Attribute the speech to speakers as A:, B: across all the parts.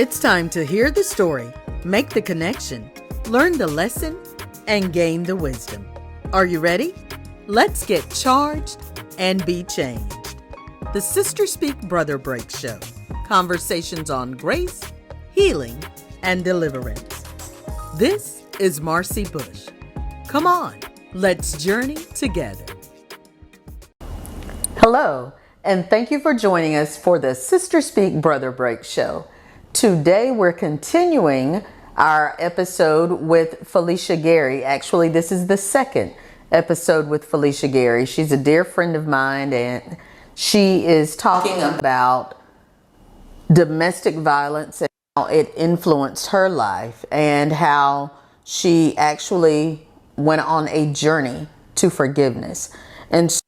A: It's time to hear the story, make the connection, learn the lesson, and gain the wisdom. Are you ready? Let's get charged and be changed. The Sister Speak Brother Break Show. Conversations on grace, healing, and deliverance. This is Marcy Bush. Come on, let's journey together. Hello, and thank you for joining us for the Sister Speak Brother Break Show. Today we're continuing our episode with Felicia Gary. Actually, this is the second episode with Felicia Gary. She's a dear friend of mine, and she is talking about domestic violence and how it influenced her life and how she actually went on a journey to forgiveness. And so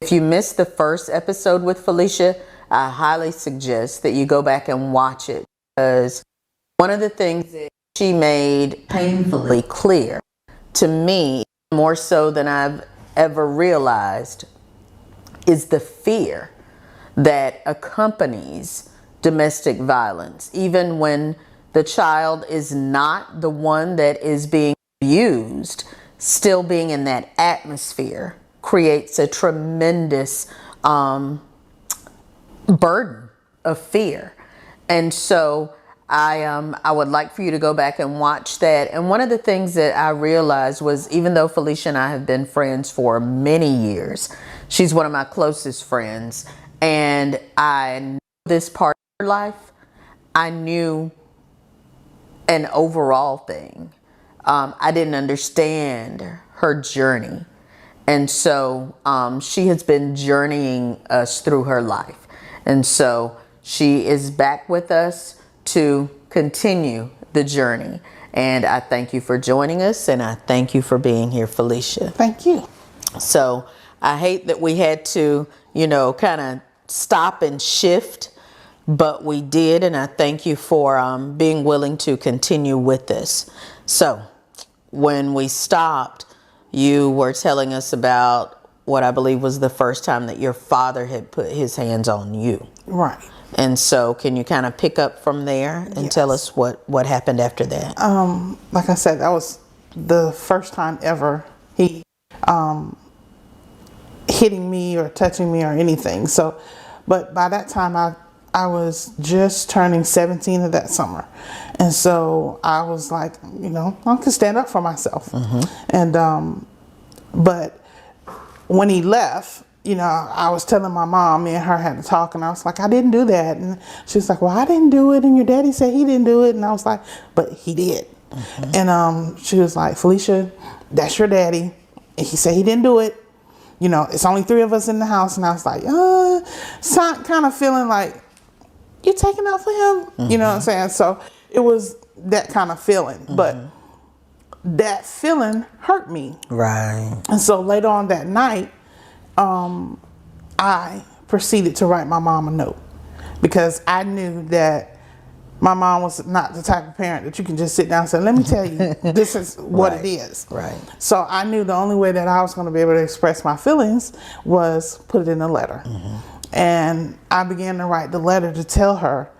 A: if you missed the first episode with Felicia, I highly suggest that you go back and watch it, because one of the things that she made painfully clear to me, more so than I've ever realized, is the fear that accompanies domestic violence. Even when the child is not the one that is being abused, still being in that atmosphere creates a tremendous burden of fear. And so I would like for you to go back and watch that. And one of the things that I realized was, even though Felicia and I have been friends for many years, she's one of my closest friends, and I knew this part of her life, I knew an overall thing. I didn't understand her journey. And so she has been journeying us through her life. And so she is back with us to continue the journey. And I thank you for joining us, and I thank you for being here, Felicia.
B: Thank you.
A: So I hate that we had to, kind of stop and shift, but we did. And I thank you for being willing to continue with this. So when we stopped, you were telling us about what I believe was the first time that your father had put his hands on you.
B: Right.
A: And so can you kind of pick up from there and tell us what happened after that?
B: Like I said, that was the first time ever he hitting me or touching me or anything. So, but by that time I was just turning 17 of that summer. And so I was like, I can stand up for myself. Mm-hmm. And, but when he left, I was telling my mom, me and her had to talk, and I was like, I didn't do that. And she was like, well, I didn't do it, and your daddy said he didn't do it. And I was like, but he did. Mm-hmm. And she was like, Felicia, that's your daddy, and he said he didn't do it. It's only 3 of us in the house. And I was like, so kind of feeling like, you're taking out for him? Mm-hmm. You know what I'm saying? So it was that kind of feeling. Mm-hmm. But that feeling hurt me.
A: Right.
B: And so later on that night, I proceeded to write my mom a note, because I knew that my mom was not the type of parent that you can just sit down and say, let me tell you, this is what it is.
A: Right.
B: So I knew the only way that I was going to be able to express my feelings was put it in a letter. Mm-hmm. And I began to write the letter to tell her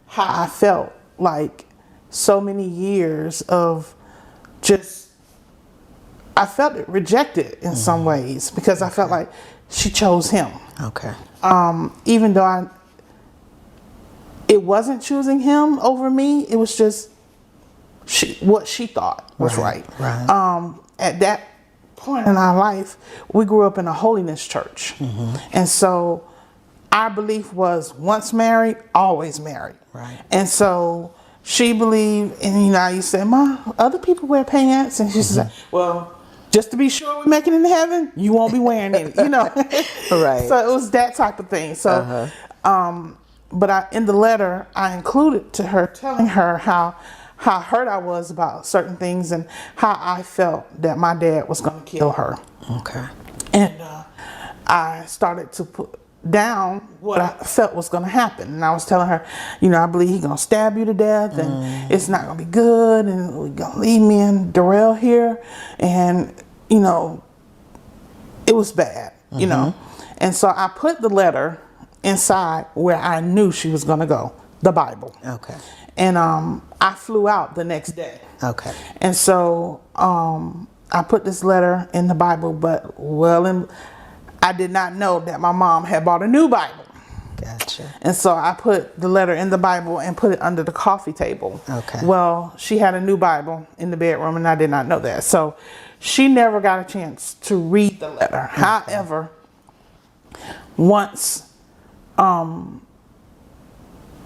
B: how I felt, like so many years of just, I felt it rejected in some ways, because I felt like she chose him.
A: Okay.
B: Even though it wasn't choosing him over me, it was just what she thought was right.
A: Right.
B: At that point in our life, we grew up in a holiness church. Mm-hmm. And so our belief was, once married, always married.
A: Right.
B: And so she believed, and I used to say, Mom, other people wear pants. And she said, well, just to be sure we make it into heaven, you won't be wearing any,
A: Right.
B: So it was that type of thing. So, but in the letter, I included to her, telling her how hurt I was about certain things, and how I felt that my dad was going to kill her.
A: Okay.
B: And I started to put down what I felt was going to happen. And I was telling her, I believe he's going to stab you to death, and it's not going to be good, and we're going to leave me and Darrell here. And, it was bad, And so I put the letter inside where I knew she was going to go, the Bible.
A: Okay.
B: And I flew out the next day.
A: Okay.
B: And so I put this letter in the Bible, but I did not know that my mom had bought a new Bible.
A: Gotcha.
B: And so I put the letter in the Bible and put it under the coffee table.
A: Okay.
B: Well, she had a new Bible in the bedroom, and I did not know that. So she never got a chance to read the letter. Okay. However, once, well,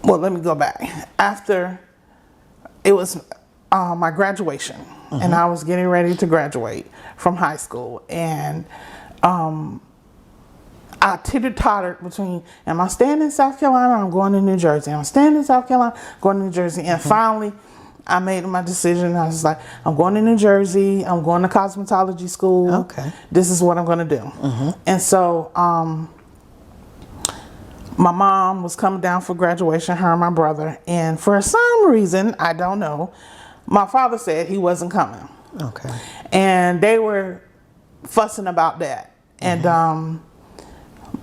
B: let me go back. After it was my graduation, and I was getting ready to graduate from high school, and I teeter-tottered between, am I staying in South Carolina or I'm going to New Jersey? Am I staying in South Carolina, going to New Jersey? And finally, I made my decision. I was like, I'm going to New Jersey. I'm going to cosmetology school.
A: Okay.
B: This is what I'm going to do. And so my mom was coming down for graduation, her and my brother. And for some reason, I don't know, my father said he wasn't coming.
A: Okay.
B: And they were fussing about that. And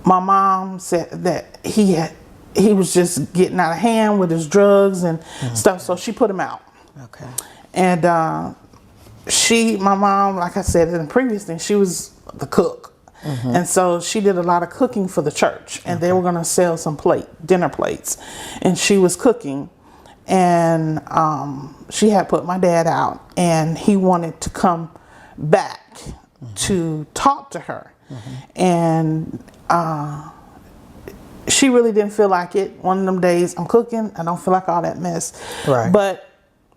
B: my mom said that he was just getting out of hand with his drugs and stuff, so she put him out.
A: Okay.
B: And my mom, like I said in the previous thing, she was the cook. And so she did a lot of cooking for the church, and they were going to sell some dinner plates, and she was cooking. And she had put my dad out, and he wanted to come back to talk to her. And she really didn't feel like it. One of them days, I'm cooking, I don't feel like all that mess.
A: Right.
B: But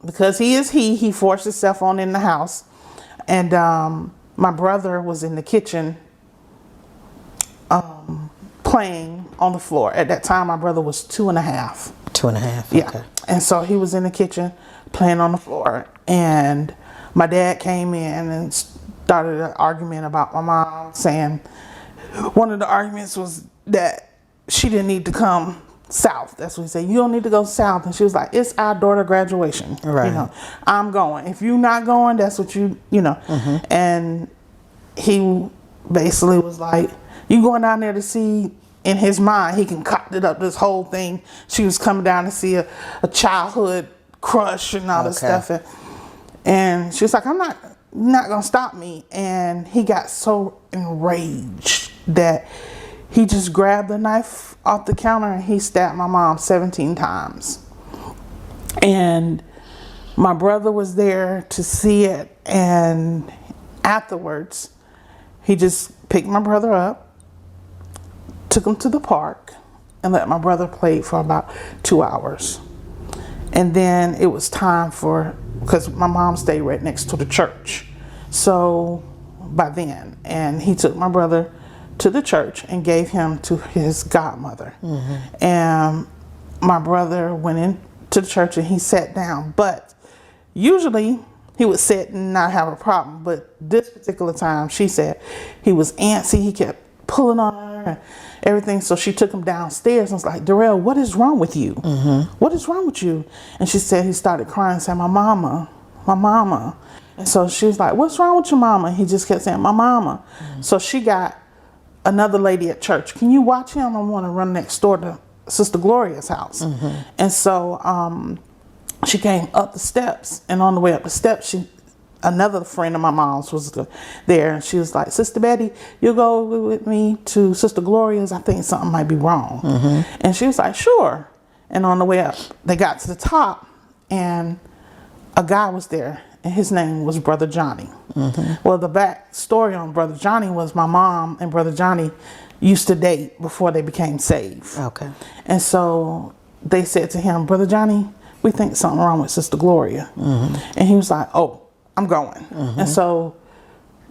B: because he forced himself on in the house. And my brother was in the kitchen playing on the floor. At that time, my brother was 2.5.
A: 2.5.
B: Yeah.
A: Okay.
B: And so he was in the kitchen playing on the floor, and my dad came in and started an argument about my mom, saying one of the arguments was that she didn't need to come south. That's what he said. You don't need to go south. And she was like, it's our daughter graduation.
A: Right.
B: You know, I'm going. If you're not going, that's what you know. And he basically was like, you going down there to see. In his mind, he concocted up this whole thing. She was coming down to see a childhood crush and all this stuff. And she was like, you're not going to stop me. And he got so enraged that he just grabbed the knife off the counter and he stabbed my mom 17 times. And my brother was there to see it. And afterwards, he just picked my brother up, took him to the park, and let my brother play for about 2 hours. And then it was time because my mom stayed right next to the church. So by then, and he took my brother to the church and gave him to his godmother. And my brother went into the church and he sat down. But usually he would sit and not have a problem. But this particular time, she said he was antsy. He kept pulling on her and everything. So she took him downstairs and was like, Darrell, what is wrong with you? What is wrong with you? And she said he started crying and said, my mama. And so she was like, what's wrong with your mama? He just kept saying, my mama. So she got another lady at church. Can you watch him? I want to run next door to Sister Gloria's house. And so she came up the steps, and on the way up the steps, another friend of my mom's was there, and she was like, Sister Betty, you'll go with me to Sister Gloria's. I think something might be wrong. And she was like, sure. And on the way up, they got to the top, and a guy was there, and his name was Brother Johnny. Well, the back story on Brother Johnny was my mom and Brother Johnny used to date before they became saved.
A: Okay.
B: And so they said to him, Brother Johnny, we think something wrong with Sister Gloria. And he was like, oh, I'm going. And so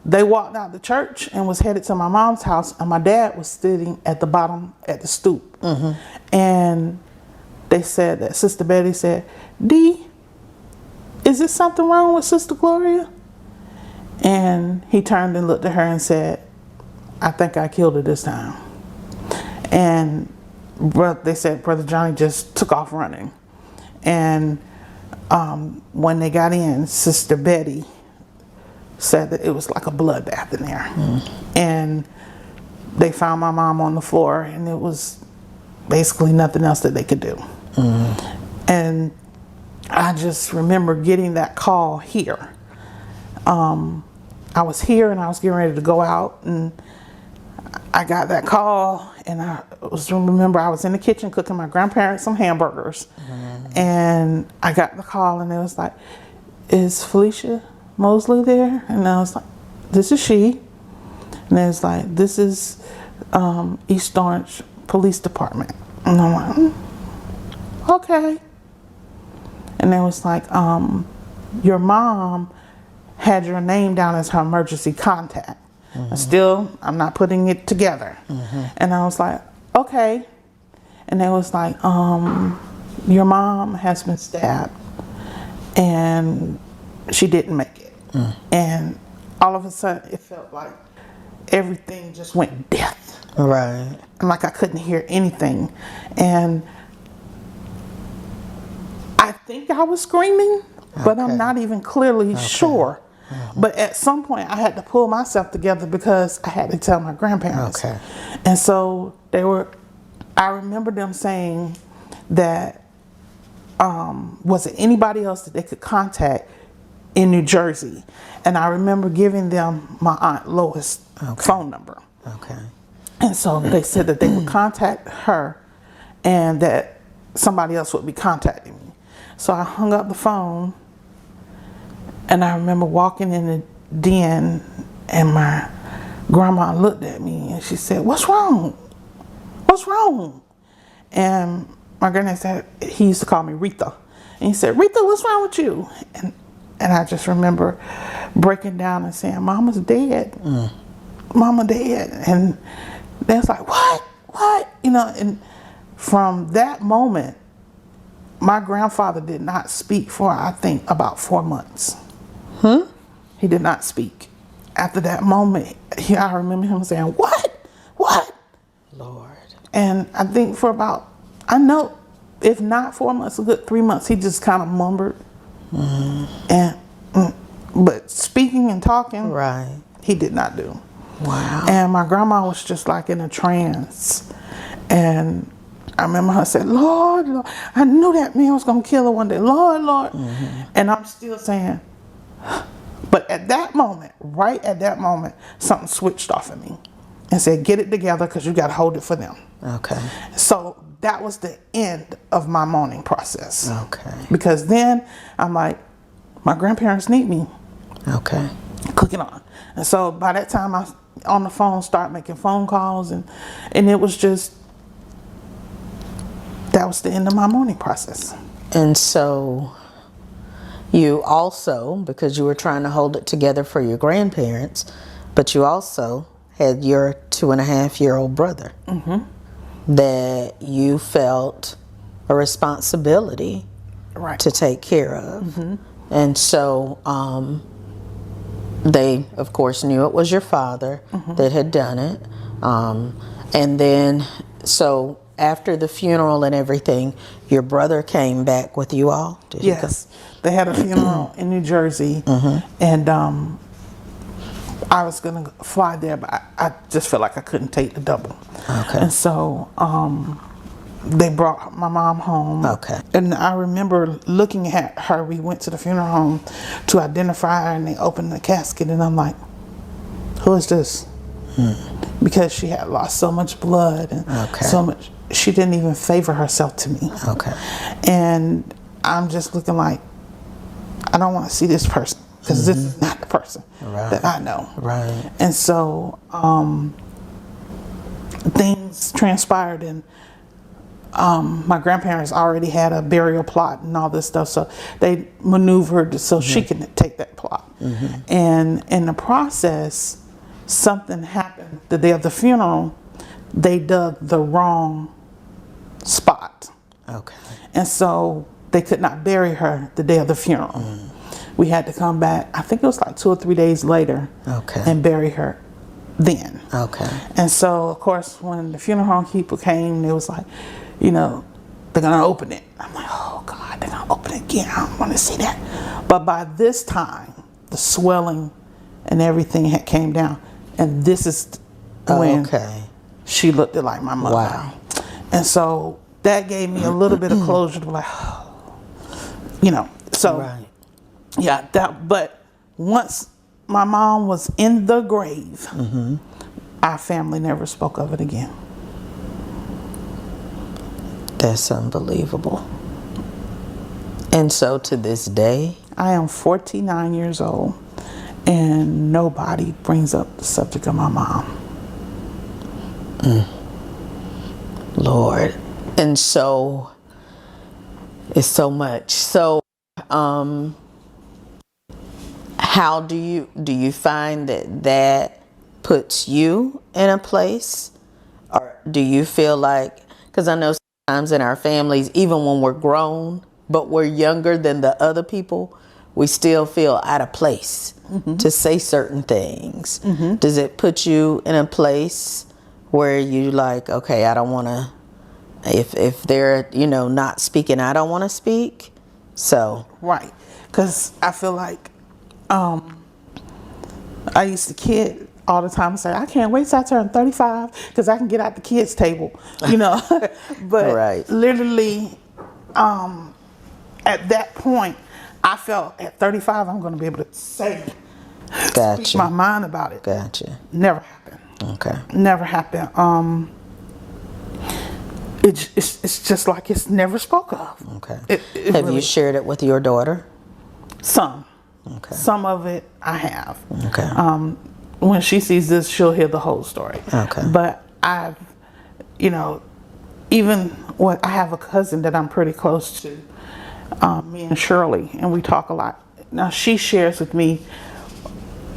B: they walked out the church and was headed to my mom's house, and my dad was sitting at the bottom at the stoop. And they said that Sister Betty said, D, is there something wrong with Sister Gloria? And he turned and looked at her and said, I think I killed her this time. And they said Brother Johnny just took off running. And when they got in, Sister Betty said that it was like a bloodbath in there. And they found my mom on the floor, and it was basically nothing else that they could do. And I just remember getting that call here. I was here and I was getting ready to go out, and I got that call, and I remember I was in the kitchen cooking my grandparents some hamburgers, and I got the call, and it was like, "Is Felicia Mosley there?" And I was like, "This is she." And it was like, "This is East Orange Police Department." And I'm like, "Okay." And it was like, "Your mom had your name down as her emergency contact." Still, I'm not putting it together. And I was like, "Okay." And it was like, "Your mom has been stabbed and she didn't make it." And all of a sudden it felt like everything just went deaf.
A: Right.
B: And like I couldn't hear anything. And I think I was screaming, but I'm not even clearly sure. But at some point I had to pull myself together because I had to tell my grandparents. And so I remember them saying that, was it anybody else that they could contact in New Jersey? And I remember giving them my Aunt Lois' phone number. And so they said that they would contact her and that somebody else would be contacting me. So I hung up the phone, and I remember walking in the den, and my grandma looked at me and she said, "What's wrong? What's wrong?" And my granddad said, he used to call me Rita. And he said, "Rita, what's wrong with you?" And I just remember breaking down and saying, "Mama's dead. Mama dead." And they was like, What? And from that moment, my grandfather did not speak for, I think, about 4 months. He did not speak. After that moment, I remember him saying, What?
A: Lord.
B: And I think for about, I know, if not 4 months, a good 3 months, he just kind of mumbled. But speaking and talking, he did not do.
A: Wow.
B: And my grandma was just like in a trance. And I remember her saying, Lord, I knew that man was going to kill her one day. Lord. And I'm still saying, but at that moment, right at that moment, something switched off of me and said, "Get it together, because you got to hold it for them." So that was the end of my mourning process. Because then I'm like, my grandparents need me. Cooking on. And so by that time, I on the phone start making phone calls, and it was just, that was the end of my mourning process.
A: And so you also, because you were trying to hold it together for your grandparents, but you also had your 2.5-year-old brother that you felt a responsibility to take care of. And so they, of course, knew it was your father that had done it. And then, so after the funeral and everything, your brother came back with you all? Did
B: Yes. They had a funeral in New Jersey, and I was going to fly there, but I just felt like I couldn't take the double. And so they brought my mom home. And I remember looking at her. We went to the funeral home to identify her, and they opened the casket, and I'm like, "Who is this?" Because she had lost so much blood and so much. She didn't even favor herself to me. And I'm just looking like, I don't want to see this person, because this is not the person that I know. And so things transpired, and my grandparents already had a burial plot and all this stuff, so they maneuvered so she could take that plot. And in the process, something happened. The day of the funeral, they dug the wrong spot. And so they could not bury her the day of the funeral. We had to come back, I think it was like 2 or 3 days later, and bury her then. And so, of course, when the funeral home people came, it was like, they're going to open it. I'm like, oh God, they're going to open it again. I don't want to see that. But by this time, the swelling and everything had came down. And this is when she looked like my mother. And so that gave me a little bit of closure to be like, So
A: Right.
B: yeah, but once my mom was in the grave, our family never spoke of it again.
A: That's unbelievable. And so to this day,
B: I am 49 years old, and nobody brings up the subject of my mom.
A: Lord. And so it's so much. So how do you find that puts you in a place, or do you feel like, because I know sometimes in our families, even when we're grown but we're younger than the other people, we still feel out of place to say certain things. Does it put you in a place where you like, okay, I don't want to, if they're not speaking, I don't want to speak? So
B: Right. Because I feel like I used to kid all the time and say, I can't wait till I turn 35 because I can get out the kids' table, But
A: Right.
B: literally, at that point, I felt at 35 I'm going to be able to speak
A: Gotcha.
B: my mind about it.
A: Gotcha.
B: Never happened.
A: Okay.
B: Never happened. It's just like it's never spoke of.
A: Okay.
B: It
A: Have
B: really-
A: you shared it with your daughter?
B: Some.
A: Okay.
B: Some of it I have.
A: Okay.
B: When she sees this, she'll hear the whole story.
A: Okay.
B: But I've, even I have a cousin that I'm pretty close to, me and Shirley, and we talk a lot. Now she shares with me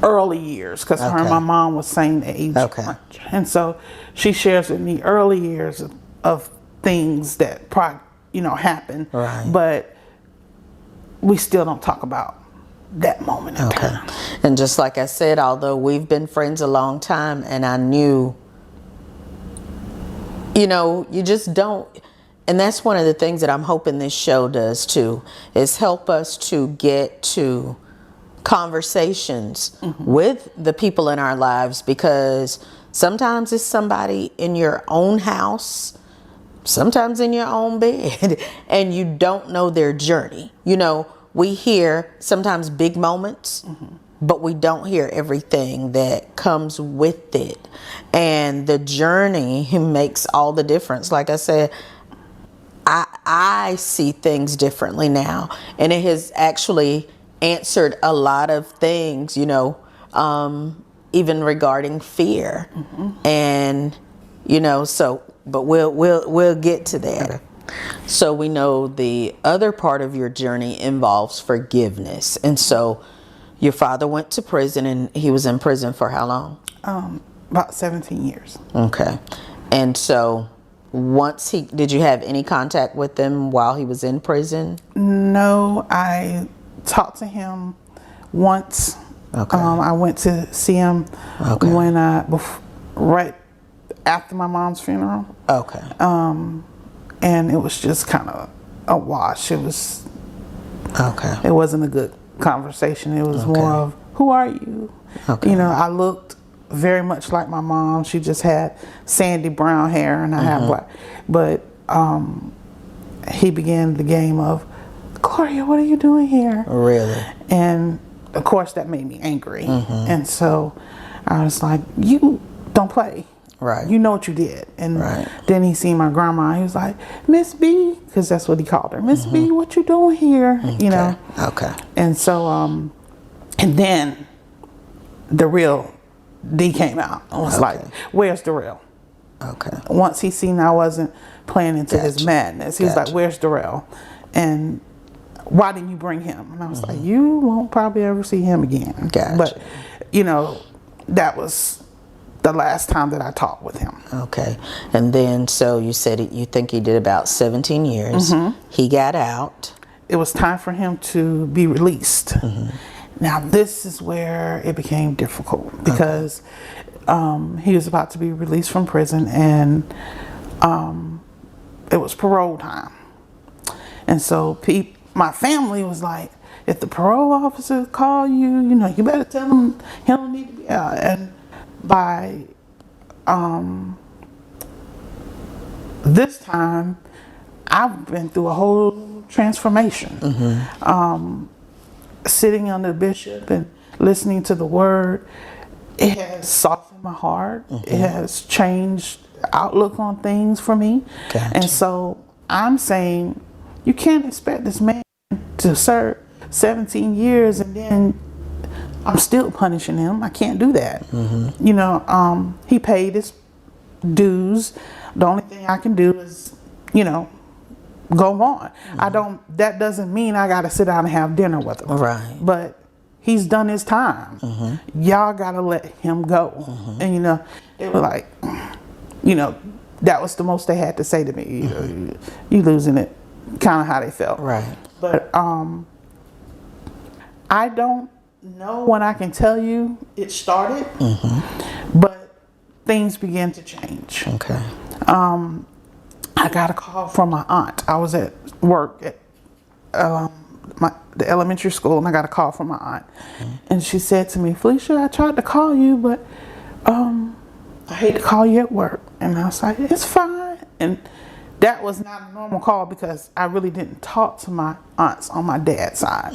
B: early years because her and
A: Okay.
B: my mom was same age.
A: Okay.
B: And so she shares with me early years of things that probably, happened.
A: Right.
B: But we still don't talk about that moment in
A: Okay.
B: time.
A: And just like I said, although we've been friends a long time, and I knew, you just don't. And that's one of the things that I'm hoping this show does too, is help us to get to conversations with the people in our lives, because sometimes it's somebody in your own house, sometimes in your own bed, and you don't know their journey. We hear sometimes big moments, but we don't hear everything that comes with it. And the journey makes all the difference. Like I said, I see things differently now, and it has actually answered a lot of things, even regarding fear. And so, but we'll get to that. So we know the other part of your journey involves forgiveness. And so your father went to prison, and he was in prison for how long?
B: About 17 years.
A: Okay. And so did you have any contact with him while he was in prison?
B: No, I talked to him once.
A: Okay.
B: I went to see him when right after my mom's funeral.
A: Okay.
B: And it was just kind of a wash. It wasn't a good conversation. It was more of, who are you?
A: Okay.
B: I looked very much like my mom. She just had sandy brown hair, and I had black. But he began the game of, Gloria, what are you doing here?
A: Really?
B: And of course that made me angry. And so I was like, you don't play.
A: Right.
B: You know what you did. And
A: Right.
B: then he seen my grandma. He was like, Miss B, because that's what he called her. Miss B, what you doing here?
A: Okay.
B: And so, and then the real D came out. I was like, where's the real?
A: Okay.
B: Once he seen I wasn't playing into his
A: Gotcha.
B: madness, he was like, where's Darrell? And why didn't you bring him? And I was like, you won't probably ever see him again.
A: Gotcha.
B: But, that was the last time that I talked with him.
A: Okay. And then, so you said you think he did about 17 years. He got out.
B: It was time for him to be released. Now, this is where it became difficult because he was about to be released from prison, and it was parole time. And so my family was like, if the parole officer call you, you better tell him he don't need to be out. And by this time, I've been through a whole transformation. Sitting under the bishop and listening to the word, it has softened my heart. It has changed the outlook on things for me.
A: Gotcha.
B: And so I'm saying, you can't expect this man to serve 17 years and then I'm still punishing him. I can't do that. You know, he paid his dues. The only thing I can do is, you know, go on. That doesn't mean I got to sit down and have dinner with him.
A: Right.
B: But he's done his time. Y'all got to let him go. And, you know, they were like, you know, that was the most they had to say to me. You losing it. Kind of how they felt.
A: Right.
B: But I don't know when I can tell you it started, but things began to change.
A: Okay.
B: I got a call from my aunt. I was at work at the elementary school, and I got a call from my aunt. And she said to me, Felicia, I tried to call you, but I hate to call you at work. And I was like, it's fine. And that was not a normal call because I really didn't talk to my aunts on my dad's side.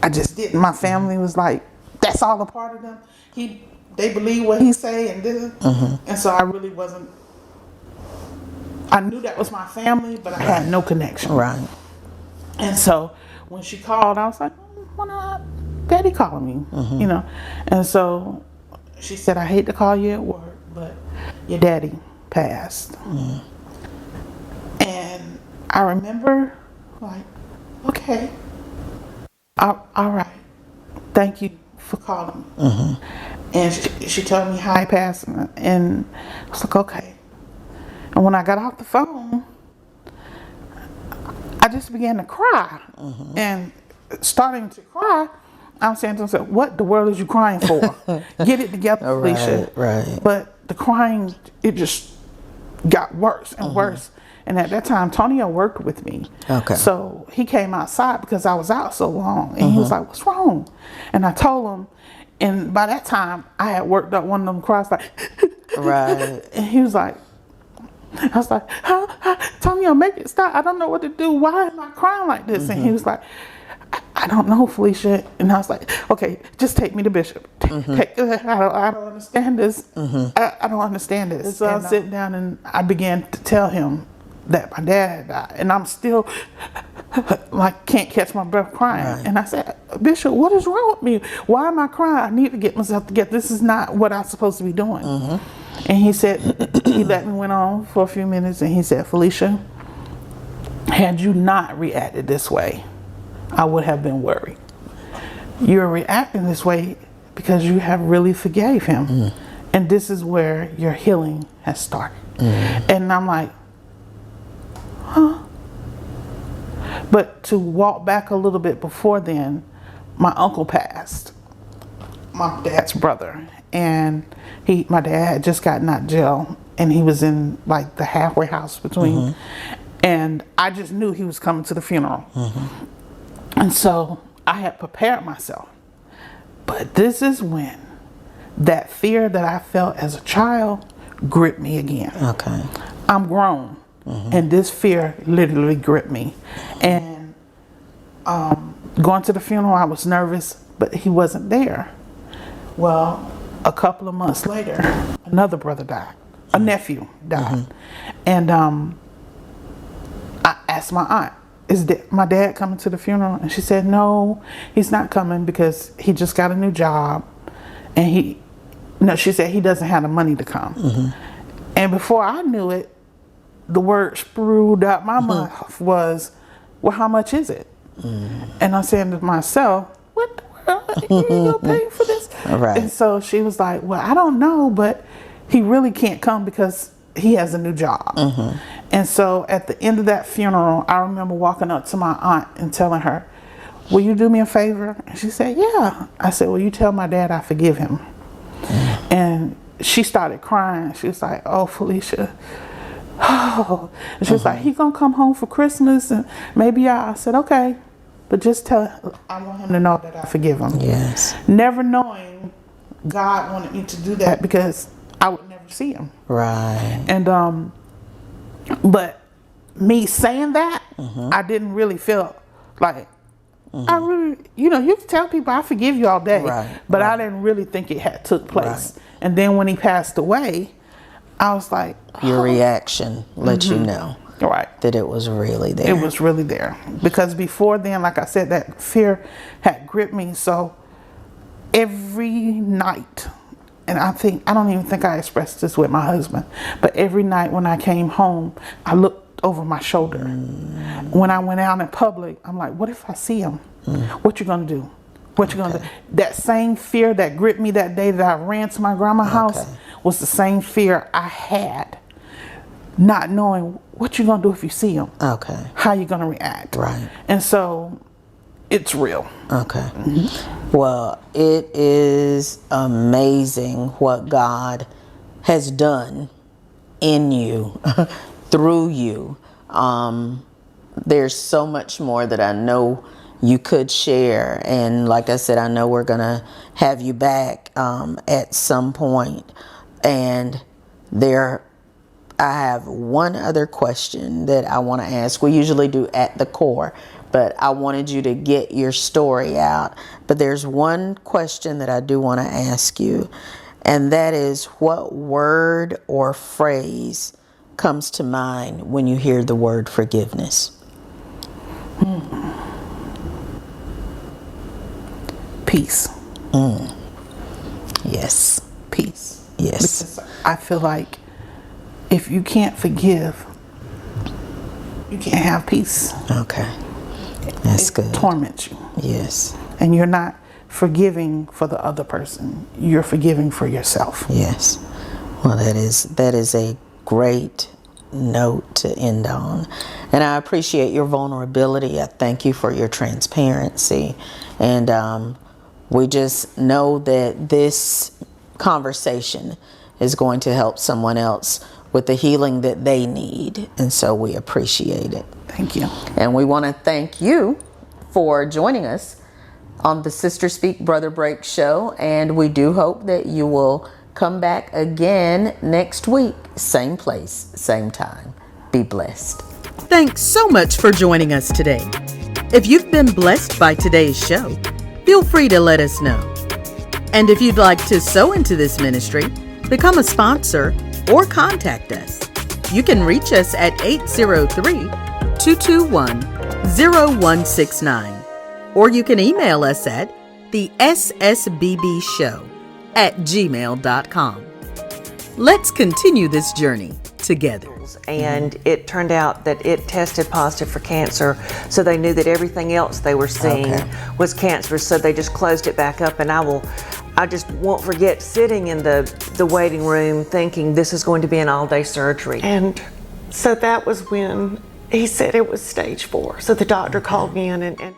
B: I just didn't. My family was like, that's all a part of them. They believe what he say and did. And so I really wasn't. I knew that was my family, but I had no connection.
A: Right.
B: And so when she called, I was like, why not Daddy calling me? You know. And so she said, I hate to call you at work, but your daddy passed. And I remember like, okay, all right, thank you for calling me. And she told me how he passed, and I was like, okay. And when I got off the phone, I just began to cry. And starting to cry, I'm saying to myself, what the world is you crying for? Get it together, Felicia.
A: Right.
B: But the crying, it just got worse and worse. And at that time, Tonio worked with me.
A: Okay.
B: So he came outside because I was out so long. And he was like, what's wrong? And I told him. And by that time, I had worked up one of them cries like,
A: Right.
B: And he was like, I was like, Tonio, make it stop. I don't know what to do. Why am I crying like this? And he was like, I don't know, Felicia. And I was like, okay, just take me to Bishop. I don't understand this. I don't understand this. And so I sit down and I began to tell him that my dad had died. And I'm still like, can't catch my breath crying.
A: Right.
B: And I said, Bishop, what is wrong with me? Why am I crying? I need to get myself together. This is not what I'm supposed to be doing. And he said, he let me went on for a few minutes and he said, Felicia, had you not reacted this way, I would have been worried. You're reacting this way because you have really forgave him. And this is where your healing has started. And I'm like, huh? But to walk back a little bit before then, my uncle passed, my dad's brother. And my dad had just gotten out of jail and he was in like the halfway house between. And I just knew he was coming to the funeral. And so I had prepared myself. But this is when that fear that I felt as a child gripped me again.
A: Okay.
B: I'm grown. And this fear literally gripped me. And going to the funeral, I was nervous, but he wasn't there. Well, a couple of months later, another brother died. A nephew died. And I asked my aunt, is my dad coming to the funeral? And she said, no, he's not coming because he just got a new job. And she said he doesn't have the money to come. And before I knew it, the word spewed out my mouth was, well, how much is it? And I said to myself, what the world? You gonna pay for this?
A: Right.
B: And so she was like, well, I don't know, but he really can't come because he has a new job. And so at the end of that funeral, I remember walking up to my aunt and telling her, will you do me a favor? And she said, yeah. I said, will you tell my dad I forgive him? And she started crying. She was like, oh, Felicia. Oh. And she was like, he gonna come home for Christmas and maybe I said, okay. But just I want him to know that I forgive him.
A: Yes.
B: Never knowing God wanted me to do that because I would never see him.
A: Right.
B: And but me saying that, I didn't really feel like, I really, you know, you can tell people I forgive you all day, but I didn't really think it had took place. And then when he passed away, I was like,
A: your reaction let you know that it was really there.
B: It was really there. Because before then, like I said, that fear had gripped me. So every night, and I don't even think I expressed this with my husband, but every night when I came home, I looked over my shoulder. When I went out in public, I'm like, what if I see him? What you gonna do? What you gonna do? That same fear that gripped me that day that I ran to my grandma's house was the same fear I had, not knowing what you gonna do if you see him. How you gonna react? And so it's real.
A: Well, it is amazing what God has done in you, through you. There's so much more that I know you could share, and like I said, I know we're gonna have you back at some point. And I have one other question that I want to ask. We usually do at the core, but I wanted you to get your story out. But there's one question that I do want to ask you, and that is, what word or phrase comes to mind when you hear the word forgiveness?
B: Peace.
A: Yes.
B: Peace.
A: Yes.
B: Because I feel like if you can't forgive, you can't have peace.
A: That's good.
B: It torments you.
A: Yes.
B: And you're not forgiving for the other person. You're forgiving for yourself.
A: Yes. Well, that is a great note to end on. And I appreciate your vulnerability. I thank you for your transparency. And we just know that this conversation is going to help someone else with the healing that they need. And so we appreciate it.
B: Thank you.
A: And we want to thank you for joining us on the Sister Speak Brother Break show. And we do hope that you will come back again next week. Same place, same time. Be blessed. Thanks so much for joining us today. If you've been blessed by today's show, feel free to let us know. And if you'd like to sow into this ministry, become a sponsor, or contact us, you can reach us at 803-221-0169. Or you can email us at the ssbbshow@gmail.com. Let's continue this journey together.
C: And it turned out that it tested positive for cancer, so they knew that everything else they were seeing was cancerous, so they just closed it back up. And I just won't forget sitting in the waiting room thinking this is going to be an all-day surgery. And so that was when he said it was stage 4. So the doctor called me in and